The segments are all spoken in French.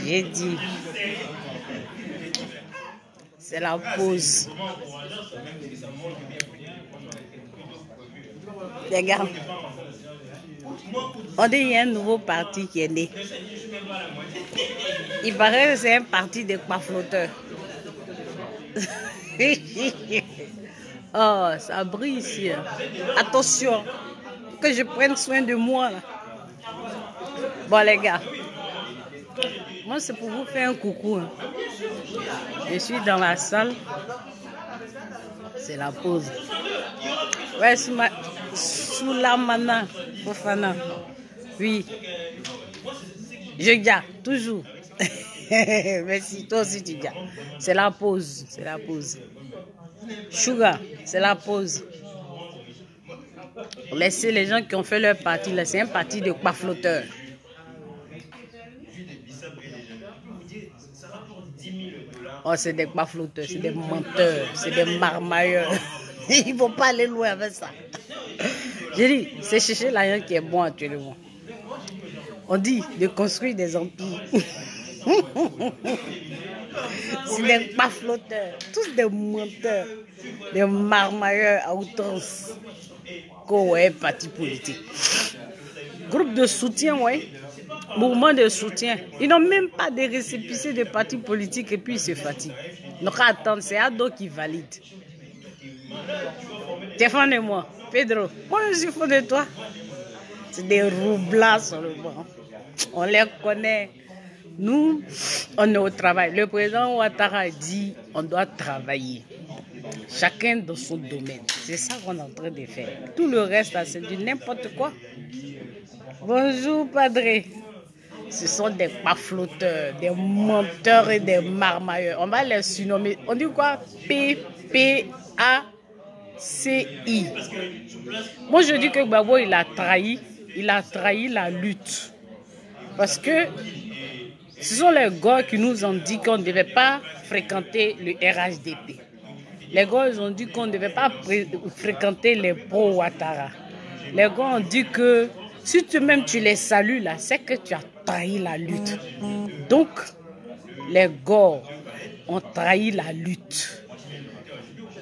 J'ai dit, c'est la pause. Les gars, on dit qu'il y a un nouveau parti qui est né. Il paraît que c'est un parti de flotteurs. Oh, ça brille ici. Attention, que je prenne soin de moi. Là. Bon, les gars, moi, c'est pour vous faire un coucou. Hein. Je suis dans la salle. C'est la pause. Ouais, sous la mana, Fofana. Oui. Je dis toujours. Merci, toi aussi tu dis. C'est la pause. C'est la pause. Sugar, c'est la pause. Laissez les gens qui ont fait leur parti là. C'est un parti de flotteurs. Oh, c'est des flotteurs, c'est des menteurs, c'est des marmailleurs. Il ne faut pas aller loin avec ça. J'ai dit, c'est chercher l'argent qui est bon actuellement. On dit de construire des empires. C'est des flotteurs, tous des menteurs, des marmailleurs à outrance. Quoi, parti politique. Groupe de soutien, ouais. Mouvement de soutien. Ils n'ont même pas de récépissé de partis politiques et puis ils se fatiguent. Donc attends, c'est Ado qui valide. Défendez-moi, Pedro. Moi je suis fond de toi. C'est des roublards sur le banc. On les connaît. Nous, on est au travail. Le président Ouattara dit on doit travailler. Chacun dans son domaine. C'est ça qu'on est en train de faire. Tout le reste, c'est du n'importe quoi. Bonjour, Padre. Ce sont des flotteurs, des menteurs et des marmailleurs. On va les surnommer. On dit quoi? PPACI. Moi, je dis que Gbagbo, il a trahi la lutte. Parce que ce sont les gars qui nous ont dit qu'on ne devait pas fréquenter le RHDP. Les gars, ils ont dit qu'on ne devait pas fréquenter les pro-Ouattara. Les gars ont dit que si toi-même tu les salues là, c'est que tu as trahi la lutte. Donc, les gars ont trahi la lutte.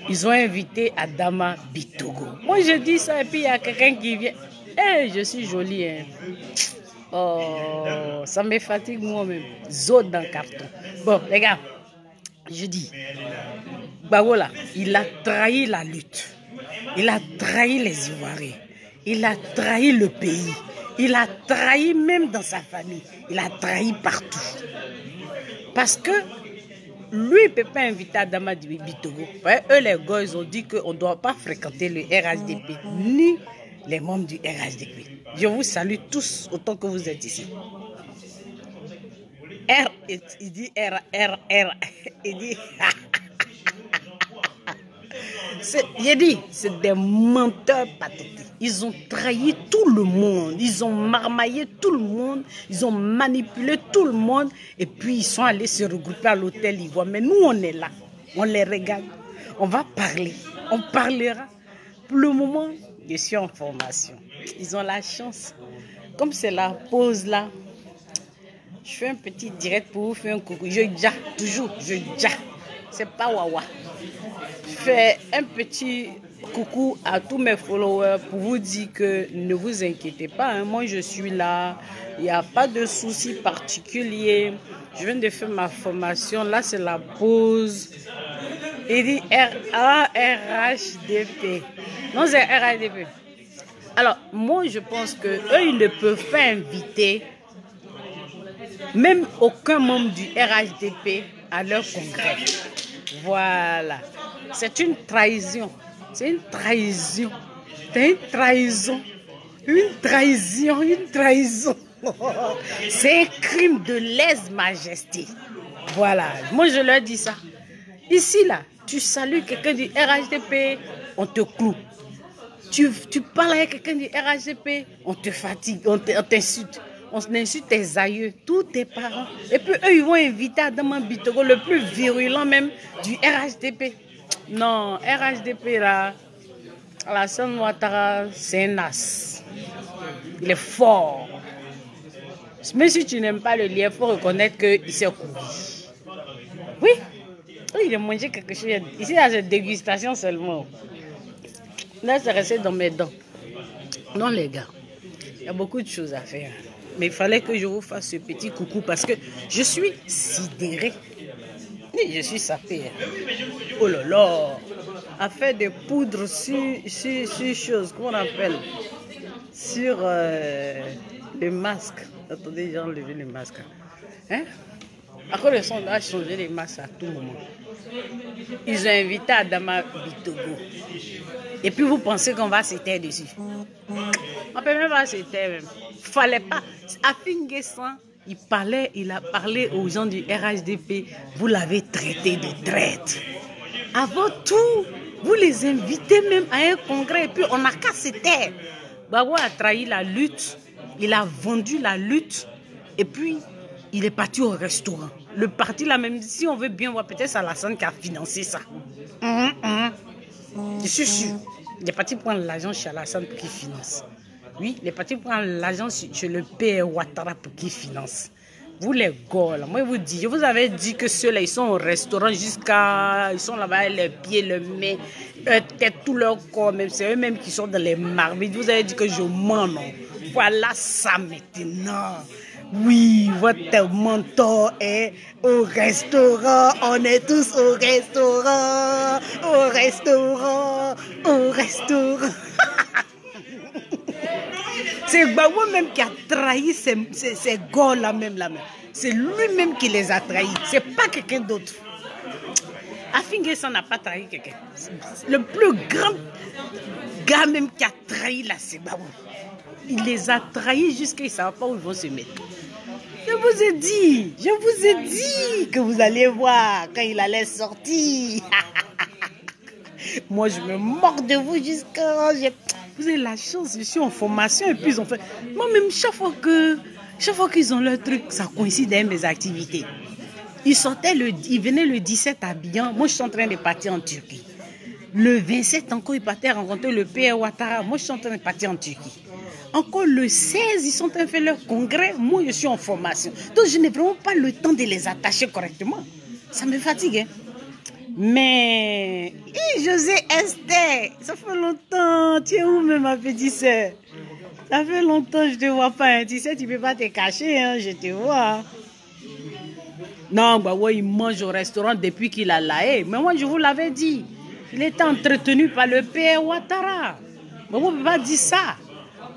Ils ont invité Adama Bitogo. Moi, je dis ça et puis il y a quelqu'un qui vient. Hey, je suis jolie. Hein. Oh, ça me fatigue moi-même. Zone dans le carton. Bon, les gars, je dis, Gbagbo là, il a trahi la lutte. Il a trahi les Ivoiriens. Il a trahi le pays. Il a trahi même dans sa famille. Il a trahi partout. Parce que lui, il ne peut pas inviter Adama Bitogo. Ouais, eux, les gars, ils ont dit qu'on ne doit pas fréquenter le RHDP, ni les membres du RHDP. Je vous salue tous autant que vous êtes ici. Il dit il dit... J'ai dit, c'est des menteurs pathétiques. Ils ont trahi tout le monde. Ils ont marmaillé tout le monde. Ils ont manipulé tout le monde. Et puis, ils sont allés se regrouper à l'hôtel Ivoire. Mais nous, on est là. On les regarde. On va parler. On parlera. Pour le moment, je suis en formation. Ils ont la chance. Comme c'est la pause là, je fais un petit direct pour vous faire un coucou. Je ja, toujours. Je ja. C'est pas wawa. Je fais un petit coucou à tous mes followers pour vous dire que ne vous inquiétez pas, hein, moi je suis là, il n'y a pas de souci particulier. Je viens de faire ma formation, là c'est la pause. Il dit RHDP. Non, c'est RHDP. Alors, moi je pense que eux ils ne peuvent pas inviter même aucun membre du RHDP à leur congrès. Voilà. C'est une trahison. C'est une trahison. C'est une trahison. Une trahison. Une trahison. C'est un crime de lèse-majesté. Voilà, moi je leur dis ça. Ici, là, tu salues quelqu'un du RHDP, on te cloue. Tu parles avec quelqu'un du RHDP, on te fatigue, on t'insulte. On insulte tes aïeux, tous tes parents. Et puis eux, ils vont inviter Adama Bitogo, le plus virulent même du RHDP. Non, RHDP là, Alassane Ouattara, c'est un as. Il est fort. Même si tu n'aimes pas le lien, il faut reconnaître qu'il s'est couru. Oui, il a mangé quelque chose. Ici, il y a cette dégustation seulement. Là, c'est resté dans mes dents. Non, les gars, il y a beaucoup de choses à faire. Mais il fallait que je vous fasse ce petit coucou parce que je suis sidérée. Et je suis sapée. Oh là là. À faire des poudres sur choses, comment on appelle? Sur les masques. Attendez, j'ai enlevé les masques. Hein? À cause de son a changé les masques à tout moment. Ils ont invité Adama Bitogo. Et puis vous pensez qu'on va s'éteindre dessus. On peut même pas s'éteindre. Fallait pas. Afin Guessan, il a parlé aux gens du RHDP. Vous l'avez traité de traître. Avant tout, vous les invitez même à un congrès et puis on n'a qu'à se taire. Babou a trahi la lutte, il a vendu la lutte et puis il est parti au restaurant. Le parti là même, si on veut bien voir, peut-être c'est Alassane qui a financé ça. Je suis sûr. Il est parti prendre l'argent chez Alassane pour qu'il finance. Oui, il est parti prendre l'argent chez le père Ouattara pour qu'il finance. Vous les gars, moi je vous dis, je vous avais dit que ceux-là, ils sont au restaurant jusqu'à... Ils sont là-bas, les pieds, le nez, tout leur corps, même c'est eux-mêmes qui sont dans les marmites. Vous avez dit que je mens, non? Voilà ça maintenant. Oui, votre mentor est au restaurant. On est tous au restaurant. Au restaurant. Au restaurant. C'est Gbagbo même qui a trahi ces gars-là même. C'est lui-même qui les a trahis. C'est pas quelqu'un d'autre. Afin Guessan n'a pas trahi quelqu'un. Le plus grand gars même qui a trahi là, c'est Gbagbo. Il les a trahis jusqu'à ils ne savent pas où ils vont se mettre. Je vous ai dit que vous allez voir quand il allait sortir. Moi, je me moque de vous jusqu'à... Vous avez la chance, je suis en formation et puis ils ont fait... Moi-même, chaque fois qu'ils ont leur truc, ça coïncide avec mes activités. Ils venaient le 17 à Abidjan. Moi, je suis en train de partir en Turquie. Le 27, encore, ils partaient rencontrer le père Ouattara. Moi, je suis en train de partir en Turquie. Encore le 16, ils sont en train de faire leur congrès. Moi, je suis en formation. Donc, je n'ai vraiment pas le temps de les attacher correctement. Ça me fatigue, hein. Mais, José Esther, ça fait longtemps. Tu es où, même, ma petite sœur? Ça fait longtemps que je ne te vois pas. Hein. Tu sais, tu ne peux pas te cacher, hein. Je te vois. Non, bah ouais, il mange au restaurant depuis qu'il a laé. Mais moi, je vous l'avais dit. Il était entretenu par le père Ouattara. Mais vous ne pouvez pas dire ça.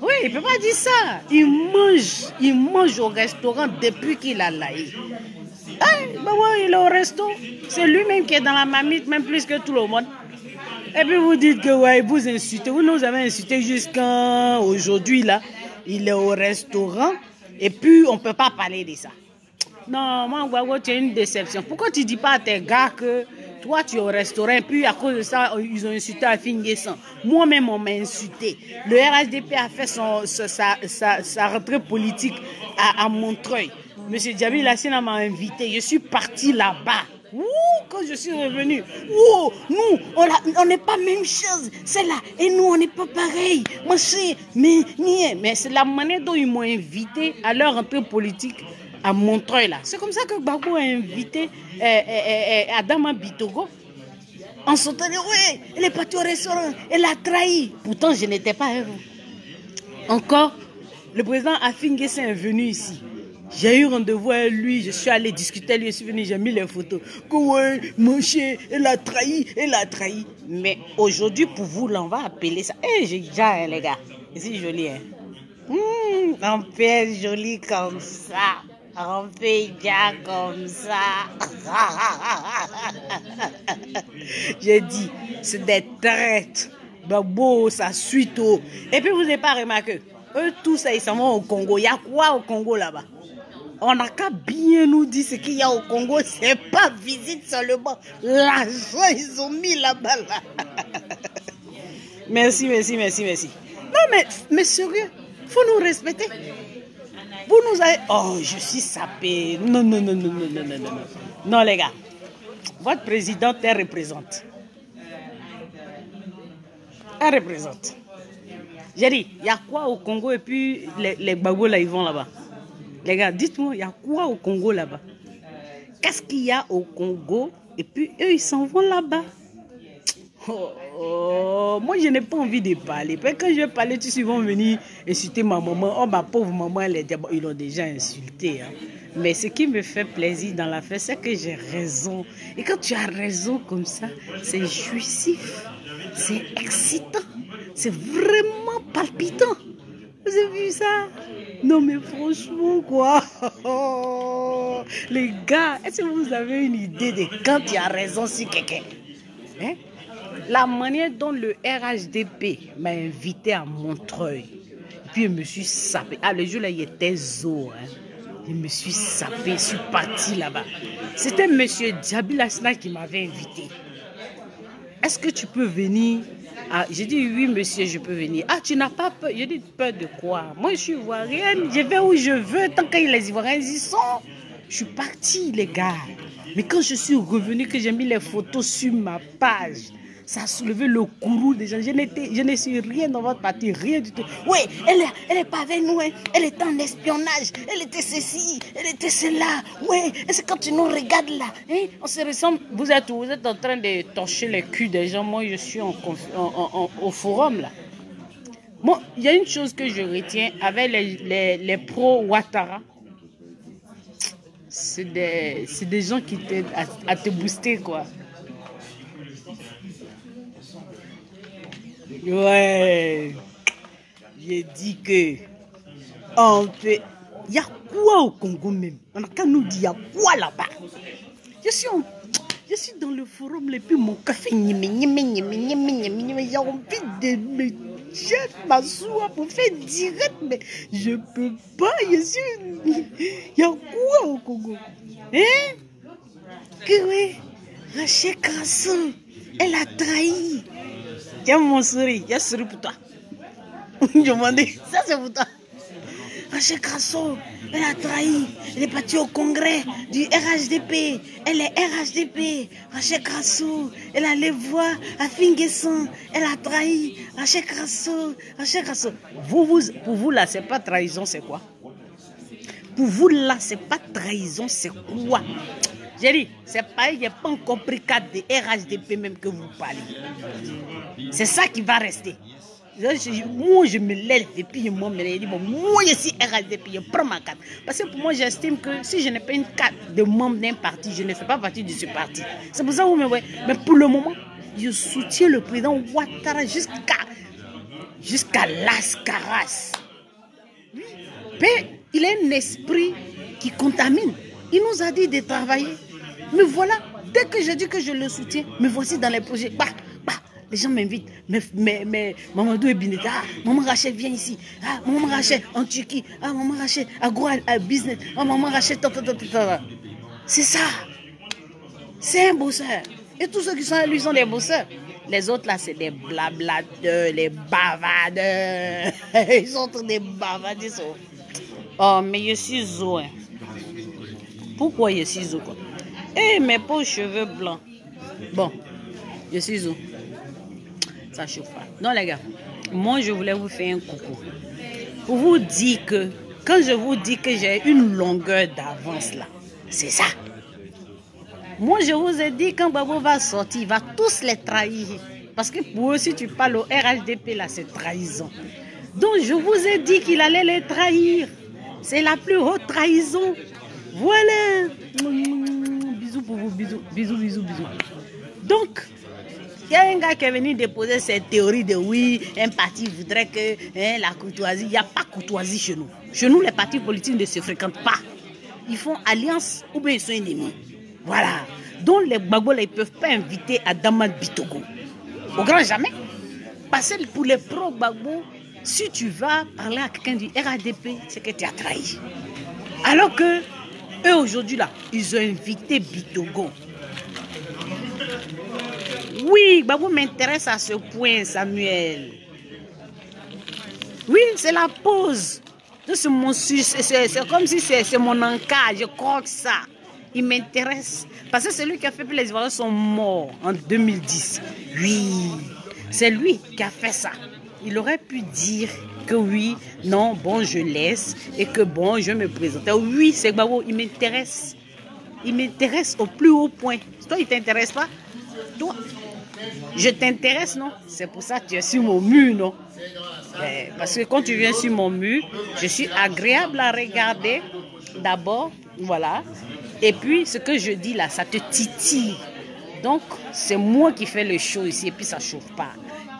Oui, il ne peut pas dire ça. Il mange au restaurant depuis qu'il a laé. Bah ouais, il est au resto. C'est lui-même qui est dans la marmite, même plus que tout le monde. Et puis vous dites que ouais, vous insultez. Vous nous avez insulté jusqu'à aujourd'hui là. Il est au restaurant et puis on ne peut pas parler de ça. Non, moi, Gbagbo, tu es une déception. Pourquoi tu ne dis pas à tes gars que toi, tu es au restaurant et puis à cause de ça, ils ont insulté Afin Guessan. Moi-même, on m'a insulté. Le RHDP a fait sa rentrée politique à Montreuil. Monsieur Djabil Hassina m'a invité. Je suis parti là-bas. Quand je suis revenu, nous, on n'est pas même chose. C'est là. Et nous, on n'est pas pareil. Mais c'est la manière dont ils m'ont invité à leur rentrée politique à Montreuil là. C'est comme ça que Gbagbo a invité Adama Bitogo. En sautant, ouais, elle est partie au restaurant, elle a trahi. Pourtant, je n'étais pas avec vous. Encore, le président Afin Guessan est venu ici. J'ai eu rendez-vous avec lui, je suis allé discuter avec lui, je suis venu, j'ai mis les photos. Que ouais, mon chien, elle a trahi. Mais aujourd'hui, pour vous, là, on va appeler ça. J'ai déjà, les gars. C'est joli, hein. On fait joli comme ça. On fait déjà comme ça. J'ai dit, c'est des traites. Bah, beau, ça suit tout. Et puis, vous n'avez pas remarqué. Eux tous, ils s'en vont au Congo. Il y a quoi au Congo là-bas? On n'a qu'à bien nous dire ce qu'il y a au Congo. C'est pas visite seulement. L'argent, ils ont mis là-bas. Là. Merci. Non, mais sérieux, faut nous respecter. Vous nous avez... Oh, je suis sapé. Non. Non, les gars. Votre présidente, elle représente. Elle représente. J'ai dit, il y a quoi au Congo et puis les bagos là, ils vont là-bas. Les gars, dites-moi, il y a quoi au Congo là-bas? Qu'est-ce qu'il y a au Congo et puis eux, ils s'en vont là-bas. Moi, je n'ai pas envie de parler. Parce que quand je vais parler, ils vont venir insulter ma maman. Oh, ma pauvre maman, ils l'ont déjà insulté. Hein. Mais ce qui me fait plaisir dans l'affaire, c'est que j'ai raison. Et quand tu as raison comme ça, c'est jouissif. C'est excitant. C'est vraiment palpitant. Vous avez vu ça? Non, mais franchement, quoi. Les gars, est-ce que vous avez une idée de quand tu as raison sur quelqu'un? Hein? La manière dont le RHDP m'a invité à Montreuil, puis je me suis sapé. Ah, le jour là, il était zo. Hein. Je me suis sapé, je suis parti là-bas. C'était monsieur Djabil Asna qui m'avait invité. Est-ce que tu peux venir? Ah, j'ai dit oui, monsieur, je peux venir. Ah, tu n'as pas peur? J'ai dit peur de quoi? Moi, je suis ivoirienne, je vais où je veux. Tant que les Ivoiriens y sont, je suis partie, les gars. Mais quand je suis revenue, que j'ai mis les photos sur ma page, ça a soulevé le courroux des gens. Je ne suis rien dans votre parti, rien du tout. Oui, elle est pas avec nous. Hein. Elle était en espionnage. Elle était ceci, elle était cela. Oui, et c'est quand tu nous regardes là. Hein, on se ressemble. Vous êtes en train de torcher les culs des gens. Moi, je suis au forum là. Bon, il y a une chose que je retiens avec les pro-Ouattara. C'est des gens qui t'aident à te booster, quoi. Ouais, j'ai dit que on fait. Il y a quoi au Congo même? On a qu'à nous dire, il y a quoi là-bas? Je suis dans le forum et puis mon café, il y a envie de me jeter ma soie pour faire direct, mais je peux pas. Il y a quoi au Congo? Hein? Que oui, Rachel Crasso, elle a trahi. Tiens mon sourire, il y a sourire pour toi. Je m'en dis, ça c'est pour toi. Rachel Crasso, elle a trahi. Elle est partie au congrès du RHDP. Elle est RHDP. Rachel Crasso, elle allait voir à Finguesson. Elle a trahi. Rachel Crasso. Pour vous là, c'est pas trahison, c'est quoi? Pour vous là, c'est pas trahison, c'est quoi? J'ai dit, c'est pas, il n'y a pas encore pris cadre de RHDP même que vous parlez. C'est ça qui va rester. Moi, je me lève et puis moi, je suis RHDP, je prends ma carte. Parce que pour moi, j'estime que si je n'ai pas une carte de membre d'un parti, je ne fais pas partie de ce parti. C'est pour ça que vous me voyez. Mais pour le moment, je soutiens le président Ouattara jusqu'à Las Caras. Mais il a un esprit qui contamine. Il nous a dit de travailler. Mais voilà, dès que je dis que je le soutiens, me voici dans les projets. Les gens m'invitent. Mais Mamadou Ebineta, Maman Rachel vient ici. Ah, Maman Rachel en Turquie. Ah, Maman Rachel agro business. Ah, Maman Rachel. C'est ça. C'est un bosseur. Et tous ceux qui sont à lui sont des bosseurs. Les autres là, c'est des blablateurs, les bavardeurs. Ils sont tous des bavards. Oh, mais je suis zo. Pourquoi je suis zo quoi? Eh, mes pauvres cheveux blancs. Bon, je suis zo. Ça chauffe pas. Non, les gars, moi, je voulais vous faire un coucou. Pour vous dire que, quand je vous dis que j'ai une longueur d'avance là, c'est ça. Moi, je vous ai dit, quand Babo va sortir, il va tous les trahir. Parce que pour eux, si tu parles au RHDP, là, c'est trahison. Donc, je vous ai dit qu'il allait les trahir. C'est la plus haute trahison. Voilà. Bisous pour vous, bisous. Donc, il y a un gars qui est venu déposer cette théorie de oui, un parti voudrait que la courtoisie. Il n'y a pas courtoisie chez nous. Chez nous, les partis politiques ne se fréquentent pas. Ils font alliance ou bien ils sont ennemis. Voilà. Donc les Gbagbo, ils ne peuvent pas inviter Adama Bitogo. Au grand jamais. Parce que pour les pro-Gbagbo, Si tu vas parler à quelqu'un du RADP, c'est que tu as trahi. Alors que eux aujourd'hui là, ils ont invité Bitogo. Oui, Babou m'intéresse à ce point, Samuel. Oui, c'est la pause. C'est comme si c'est mon encas, je crois que ça. Il m'intéresse. Parce que c'est lui qui a fait que les Ivoiriens sont morts en 2010. Oui, c'est lui qui a fait ça. Il aurait pu dire que oui, non, bon, je laisse et que bon, je me présente. Oui, c'est Gbagbo, il m'intéresse. Il m'intéresse au plus haut point. Toi, il ne t'intéresse pas? Toi, je t'intéresse, non? C'est pour ça que tu es sur mon mur, non? Parce que quand tu viens sur mon mur, je suis agréable à regarder. D'abord, voilà. Et puis, ce que je dis là, ça te titille. Donc, c'est moi qui fais le show ici et puis ça ne chauffe pas.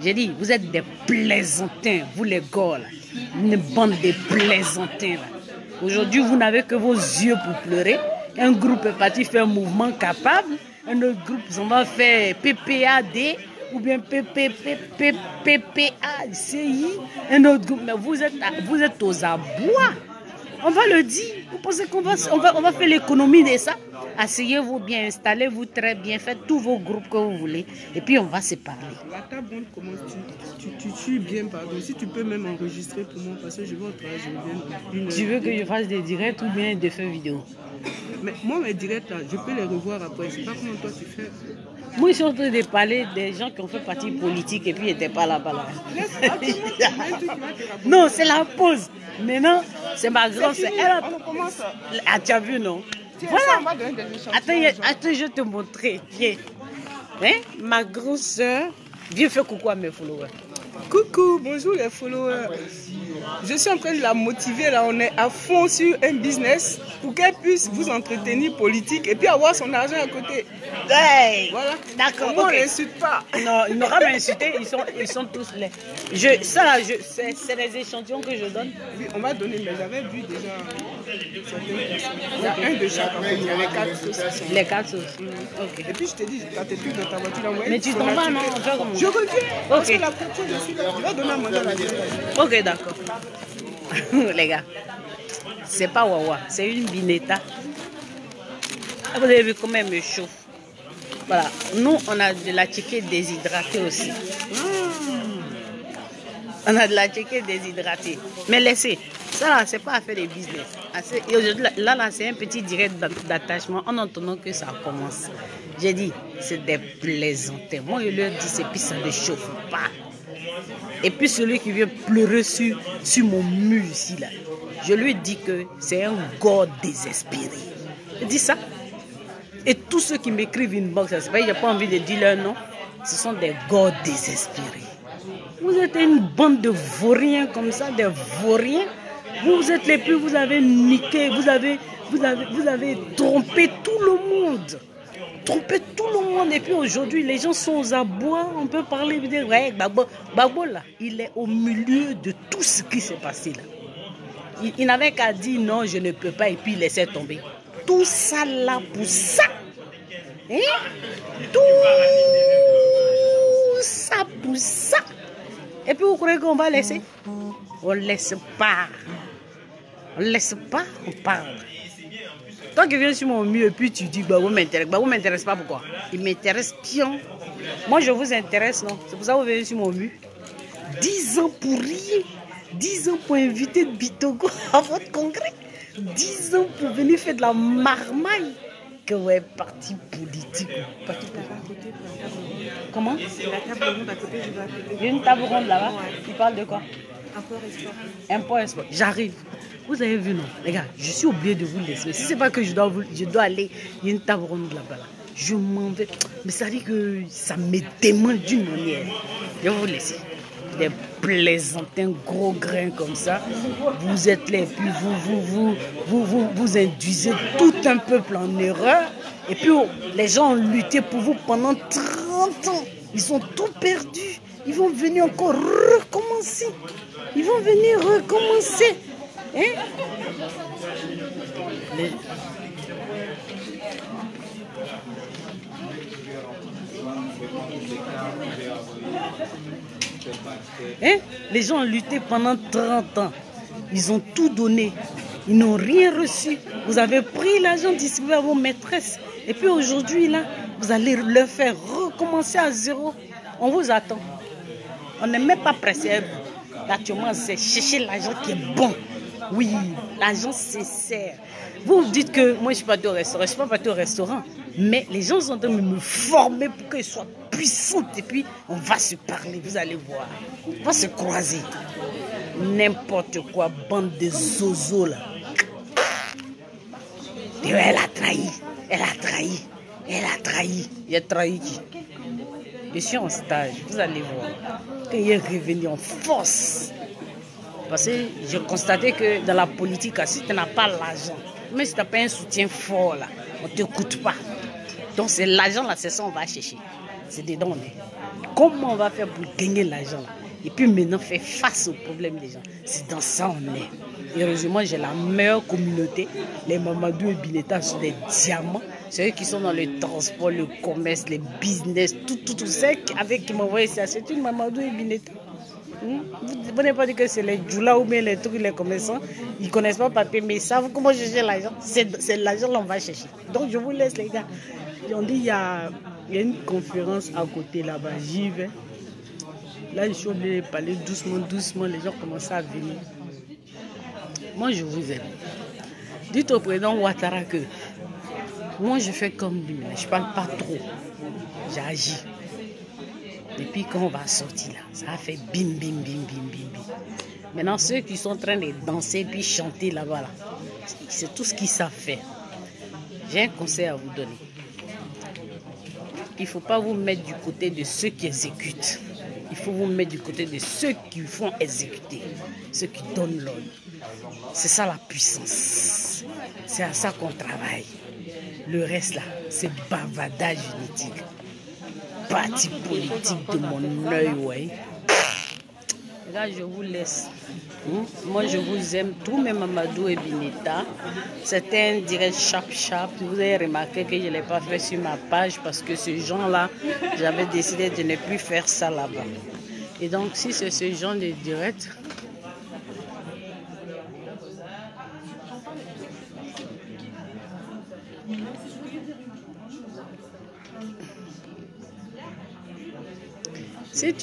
J'ai dit, vous êtes des plaisantins, vous les gars, là. Une bande de plaisantins, là. Aujourd'hui, vous n'avez que vos yeux pour pleurer. Un groupe est parti faire un mouvement capable. Un autre groupe, on va faire PPAD ou bien PPACI. Un autre groupe, mais vous êtes aux abois. On va le dire. Vous pensez qu'on va faire l'économie de ça? Asseyez-vous bien, installez-vous très bien, faites tous vos groupes que vous voulez. Et puis on va se parler. La table ronde commence, tu suis bien, pardon. Si tu peux même enregistrer pour moi, parce que je vais au travail, je viens. Tu veux que je fasse des directs ou bien des faits vidéo? Mais moi, mes directs, là, je peux les revoir après. C'est pas comment toi tu fais. Moi, je suis en train de parler des gens qui ont fait partie politique et puis ils n'étaient pas là-bas. Là. Non, c'est la pause. Maintenant, c'est ma grande. Ah, tu as vu, non? Voilà. Attends, je vais te montrer. Viens. Hein? Ma grosse soeur. Viens faire coucou à mes followers. Coucou, bonjour les followers. Je suis en train de la motiver, là, on est à fond sur un business pour qu'elle puisse vous entretenir politique et puis avoir son argent à côté. Hey, voilà. D'accord. On ne l'insulte pas. Non, il n'aura pas insulté, ils sont tous les. C'est les échantillons que je donne. Oui, on va donner, mais j'avais vu déjà certaines personnes. Il y a un de chaque, en fait, il y a les 4 sauces. Les 4 sauces. Okay. Et puis je te dis, quand tu es plus dans ta voiture, mais tu t'en vas, non? Je reviens. Parce que la voiture, je suis là. Je vais donner un mandat à la direction. Ok, d'accord. Les gars, c'est pas Wawa, c'est une binetta. Vous avez vu comment elle me chauffe. Voilà, nous on a de la chiquée déshydratée aussi. On a de la chiquée déshydratée. Mais laissez, ça là, c'est pas à faire des business. Et aujourd'hui, là, c'est un petit direct d'attachement en entendant que ça commence. J'ai dit, c'est des plaisantins. Moi, je leur dis, c'est puis ça ne chauffe pas. Et puis celui qui vient pleurer sur mon mur ici, là, je lui dis que c'est un gars désespéré. Je dis ça. Et tous ceux qui m'écrivent une box, c'est pas, j'ai pas envie de dire leur nom, ce sont des gars désespérés. Vous êtes une bande de vauriens comme ça, des vauriens. Vous êtes les plus, vous avez niqué, vous avez trompé tout le monde. Trompé tout le monde. Et puis aujourd'hui, les gens sont aux abois. On peut parler, dire, ouais, Gbagbo là, il est au milieu de tout ce qui s'est passé là. Il n'avait qu'à dire non, je ne peux pas, et puis laisser tomber. Tout ça là pour ça. Hein? Tout ça pour ça. Et puis vous croyez qu'on va laisser? On ne laisse pas. On ne laisse pas, on parle. Toi qui viens sur mon mur et puis tu dis Gbagbo m'intéresse. Gbagbo m'intéresse pas, pourquoi? Il m'intéresse pion. Moi je vous intéresse, non? C'est pour ça que vous venez sur mon mur. 10 ans pour rien. 10 ans pour inviter Bitogo à votre congrès. 10 ans pour venir faire de la marmaille. Que ouais, parti politique. Parti politique. Comment? La table ronde à côté, je vais à côté. Il y a une table ronde là-bas. Il parle de quoi? Import-export. Import-export. J'arrive. Vous avez vu, non? Les gars, je suis obligé de vous laisser. Si c'est pas que je dois aller, il y a une table ronde là-bas. Là. Je m'en vais. Mais ça dit que ça me demande d'une manière. Je vais vous laisser. Des plaisantins gros grains comme ça. Vous êtes là et puis vous induisez tout un peuple en erreur. Et puis les gens ont lutté pour vous pendant 30 ans. Ils ont tout perdu. Ils vont venir encore recommencer. Ils vont venir recommencer. Hein? Hein? Les gens ont lutté pendant 30 ans. Ils ont tout donné. Ils n'ont rien reçu. Vous avez pris l'argent distribué à vos maîtresses. Et puis aujourd'hui, là, vous allez leur faire recommencer à zéro. On vous attend. On n'est même pas pressé. Actuellement, c'est chercher l'argent qui est bon. Oui, l'argent sincère. Vous dites que moi, je ne suis pas partie au restaurant. Je ne suis pas partie au restaurant. Mais les gens sont en train de me former pour qu'ils soient puissants. Et puis, on va se parler. Vous allez voir. On va se croiser. N'importe quoi, bande de zozos là. Et elle a trahi. Elle a trahi. Elle a trahi. Il a trahi qui? Je suis en stage. Vous allez voir. Quand il est revenu en force. Parce que j'ai constaté que dans la politique, si tu n'as pas l'argent, même si tu n'as pas un soutien fort, là, on ne t'écoute pas. Donc c'est l'argent, là, c'est ça qu'on va chercher. C'est dedans. Comment on va faire pour gagner l'argent, là? Et puis maintenant, faire face aux problèmes des gens. C'est dans ça on est. Heureusement, j'ai la meilleure communauté. Les Mamadou et Bineta sont des diamants. C'est eux qui sont dans le transport, le commerce, les business, tout ça avec qui m'envoient ça. C'est une Mamadou et Bineta. Vous n'avez pas dit que c'est les djoula ou bien les trucs, les commerçants. Ils ne connaissent pas papier, mais ils savent comment chercher l'argent. C'est l'argent qu'on va chercher. Donc je vous laisse les gars. On dit il y a une conférence à côté là-bas. J'y vais. Là, je suis obligé de parler doucement, doucement. Les gens commencent à venir. Moi, je vous aime. Dites au président Ouattara que moi, je fais comme lui. Je ne parle pas trop. J'agis. Et puis quand on va sortir là, ça a fait bim, bim, bim, bim, bim, bim. Maintenant, ceux qui sont en train de danser puis chanter là-bas, là, c'est tout ce qu'ils savent faire. J'ai un conseil à vous donner. Il ne faut pas vous mettre du côté de ceux qui exécutent. Il faut vous mettre du côté de ceux qui font exécuter, ceux qui donnent l'ordre. C'est ça la puissance. C'est à ça qu'on travaille. Le reste là, c'est bavardage inutile. Parti politique de mon œil, ouais. Là, je vous laisse. Moi, je vous aime, tous mes Mamadou et Bineta. C'était un direct chap. Vous avez remarqué que je ne l'ai pas fait sur ma page parce que ce genre-là, j'avais décidé de ne plus faire ça là-bas. Et donc, si c'est ce genre de direct, si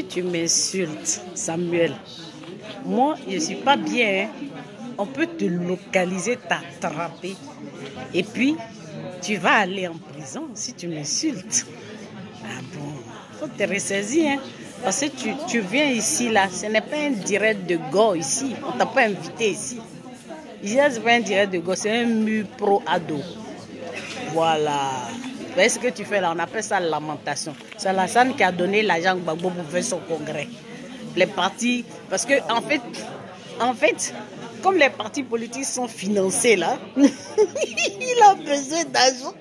tu m'insultes, Samuel, moi, je ne suis pas bien. Hein. On peut te localiser, t'attraper. Et puis, tu vas aller en prison si tu m'insultes. Ah bon, il faut te ressaisir. Hein. Parce que tu viens ici, là, ce n'est pas un direct de go ici. On ne t'a pas invité ici. Ici, ce n'est pas un direct de go, c'est un mur pro-ado. Voilà. Vous voyez ce que tu fais là? On appelle ça lamentation. C'est Lassane qui a donné l'argent Gbagbo pour faire son congrès. Les partis, parce que en fait, comme les partis politiques sont financés là, il a besoin d'argent.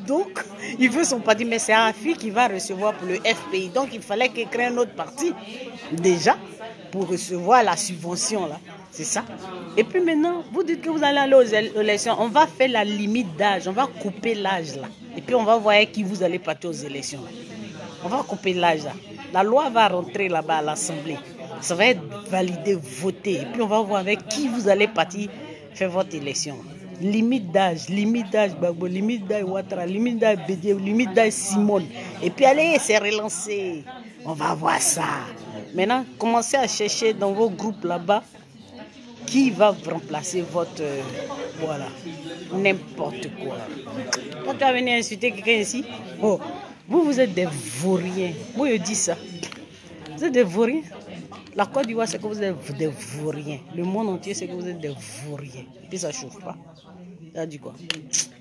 Donc, il veut son parti, mais c'est Afi qui va recevoir pour le FPI. Donc, il fallait qu'il crée un autre parti, déjà, pour recevoir la subvention là. C'est ça. Et puis maintenant, vous dites que vous allez aller aux élections. On va faire la limite d'âge. On va couper l'âge là. Et puis on va voir qui vous allez partir aux élections. On va couper l'âge là. La loi va rentrer là-bas à l'Assemblée. Ça va être validé, voté. Et puis on va voir avec qui vous allez partir faire votre élection. Limite d'âge Gbagbo, limite d'âge Ouattara, limite d'âge Bédié, limite d'âge Simone. Et puis allez, c'est relancé. On va voir ça. Maintenant, commencez à chercher dans vos groupes là-bas qui va remplacer votre... voilà, n'importe quoi. Quand tu vas venir insulter quelqu'un ici, oh, vous êtes des vauriens. Moi, je dis ça. Vous êtes des vauriens. La Côte d'Ivoire, c'est que vous êtes des vauriens. Le monde entier, c'est que vous êtes des vauriens. Et puis ça ne chauffe pas. Ça dit quoi?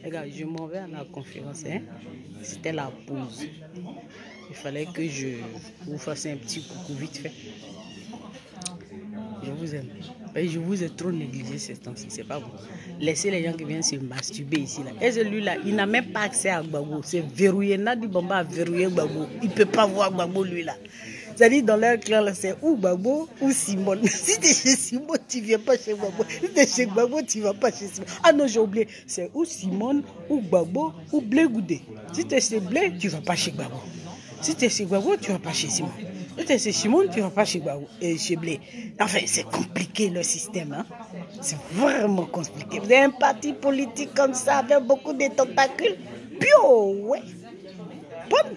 Regarde, je m'en vais à la conférence. Hein? C'était la pause. Il fallait que je vous fasse un petit coucou vite fait. Je vous aime. Je vous ai trop négligé ces temps-ci, c'est pas bon. Laissez les gens qui viennent se masturber ici. Là. Et celui-là, il n'a même pas accès à Gbagbo. C'est verrouillé. Nadi Bamba a verrouillé Gbagbo. Il ne peut pas voir Gbagbo, lui là. C'est-à-dire, dans leur clan, là, c'est ou Gbagbo ou Simone. Si tu es chez Simone, tu ne viens pas chez Gbagbo. Si tu es chez Gbagbo, tu ne vas pas chez Simone. Ah non, j'ai oublié. C'est ou Simone, ou Gbagbo, ou Blé Goudé. Si tu es chez Blé, tu ne vas pas chez Gbagbo. Si tu es chez Gbagbo, tu ne vas pas chez Simone. Si tu es chez Simone, tu ne vas pas chez Gbagbo et chez Blé. Enfin, c'est compliqué le système. Hein? C'est vraiment compliqué. Vous avez un parti politique comme ça, avec beaucoup de tentacules. Pio, ouais. Bonne.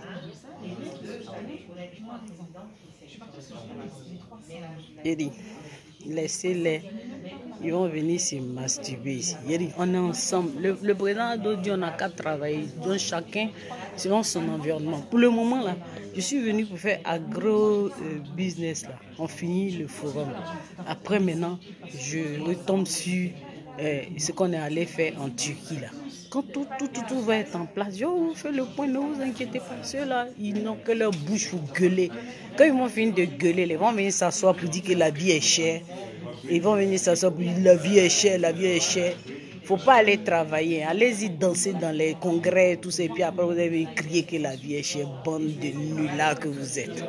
J'ai dit, laissez-les. Ils vont venir se masturber ici. J'ai dit, on est ensemble. Le président a dit, on n'a qu'à travailler. Donc chacun selon son environnement. Pour le moment, là, je suis venu pour faire agro-business. Là. On finit le forum. Après, maintenant, je retombe sur ce qu'on est allé faire en Turquie. Là. Quand tout va être en place, je vous fais le point, ne vous inquiétez pas. Ceux-là, ils n'ont que leur bouche pour gueuler. Quand ils vont finir de gueuler, ils vont venir s'asseoir pour dire que la vie est chère. Ils vont venir s'asseoir pour dire que la vie est chère, la vie est chère. Il ne faut pas aller travailler. Allez-y danser dans les congrès et tout ça. Et puis après, vous allez crier que la vie est chère. Bande de nullards que vous êtes.